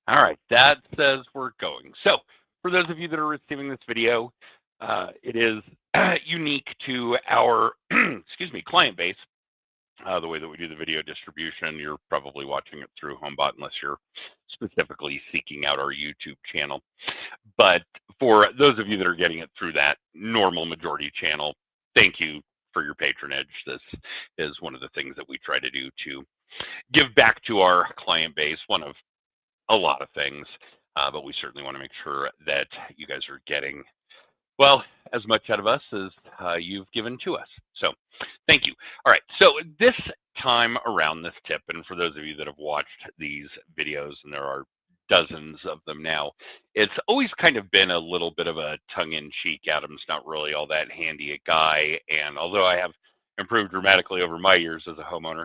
All right, that says we're going. So, for those of you that are receiving this video, it is unique to our excuse me client base. The way that we do the video distribution, you're probably watching it through HomeBot unless you're specifically seeking out our YouTube channel. But for those of you that are getting it through that normal majority channel, thank you for your patronage. This is one of the things that we try to do to give back to our client base. One of a lot of things, but we certainly want to make sure that you guys are getting, well, as much out of us as you've given to us. So thank you. All right, so this time around, this tip, and for those of you that have watched these videos, and there are dozens of them now, it's always kind of been a little bit of a tongue-in-cheek, Adam's not really all that handy a guy, and although I have improved dramatically over my years as a homeowner,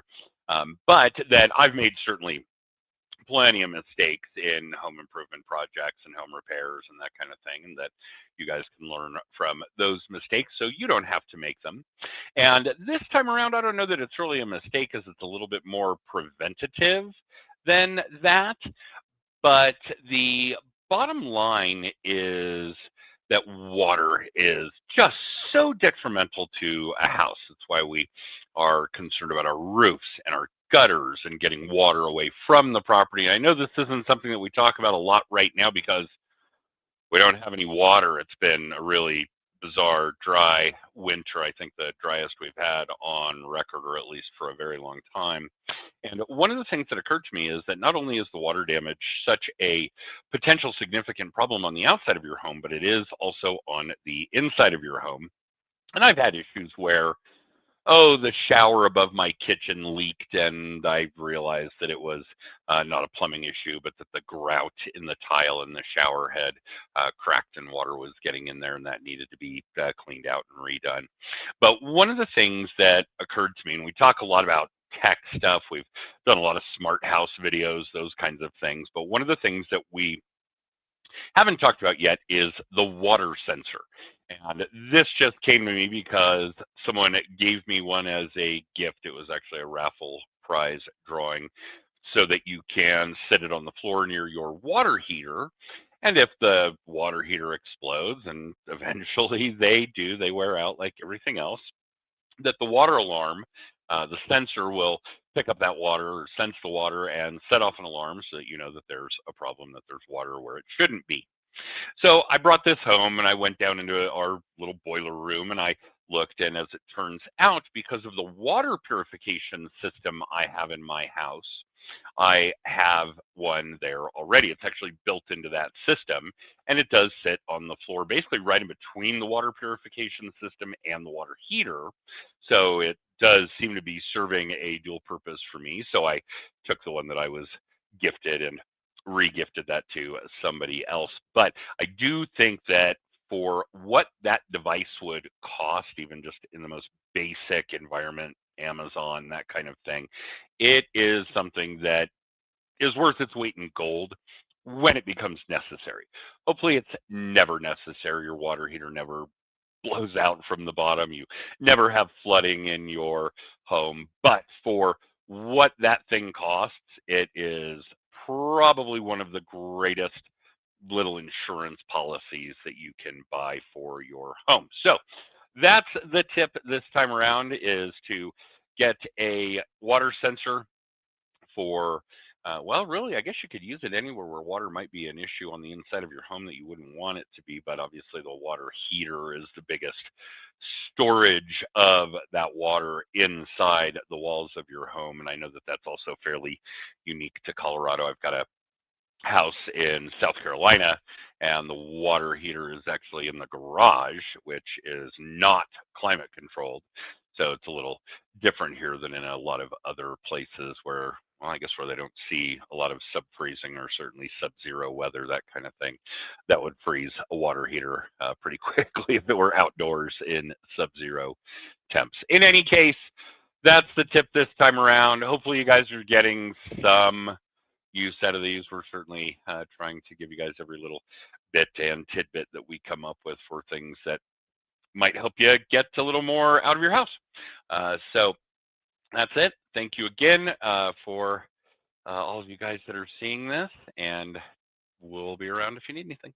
but that I've made certainly plenty of mistakes in home improvement projects and home repairs and that kind of thing, and that you guys can learn from those mistakes so you don't have to make them. And this time around, I don't know that it's really a mistake, as it's a little bit more preventative than that. But the bottom line is that water is just so detrimental to a house. That's why we are concerned about our roofs and our gutters and getting water away from the property. I know this isn't something that we talk about a lot right now because we don't have any water. It's been a really bizarre, dry winter. I think the driest we've had on record, or at least for a very long time. And one of the things that occurred to me is that not only is the water damage such a potential significant problem on the outside of your home, but it is also on the inside of your home. And I've had issues where, oh, the shower above my kitchen leaked, and I realized that it was not a plumbing issue, but that the grout in the tile in the shower had cracked and water was getting in there, and that needed to be cleaned out and redone. But one of the things that occurred to me, and we talk a lot about tech stuff, we've done a lot of smart house videos, those kinds of things, but one of the things that we haven't talked about yet is the water sensor. And this just came to me because someone gave me one as a gift. It was actually a raffle prize drawing, so that you can set it on the floor near your water heater. And if the water heater explodes, and eventually they do, they wear out like everything else, that the water alarm, the sensor will pick up that water or sense the water and set off an alarm so that you know that there's a problem, that there's water where it shouldn't be. So I brought this home and I went down into our little boiler room and I looked, and as it turns out, because of the water purification system I have in my house, I have one there already. It's actually built into that system, and it does sit on the floor, basically right in between the water purification system and the water heater. So it does seem to be serving a dual purpose for me. So I took the one that I was gifted and re-gifted that to somebody else. But I do think that for what that device would cost, even just in the most basic environment, Amazon, that kind of thing, it is something that is worth its weight in gold when it becomes necessary. Hopefully it's never necessary. Your water heater never blows out from the bottom. You never have flooding in your home. But for what that thing costs, it is probably one of the greatest little insurance policies that you can buy for your home. So that's the tip this time around, is to get a water sensor for, well, really, I guess you could use it anywhere where water might be an issue on the inside of your home that you wouldn't want it to be. But obviously the water heater is the biggest storage of that water inside the walls of your home. And I know that that's also fairly unique to Colorado. I've got a house in South Carolina, and the water heater is actually in the garage, which is not climate controlled. So it's a little different here than in a lot of other places where, well, I guess where they don't see a lot of sub-freezing or certainly sub-zero weather, that kind of thing. That would freeze a water heater pretty quickly if it were outdoors in sub-zero temps. In any case, that's the tip this time around. Hopefully you guys are getting some use out of these. We're certainly trying to give you guys every little bit and tidbit that we come up with for things that might help you get a little more out of your house. So that's it. Thank you again for all of you guys that are seeing this, and we'll be around if you need anything.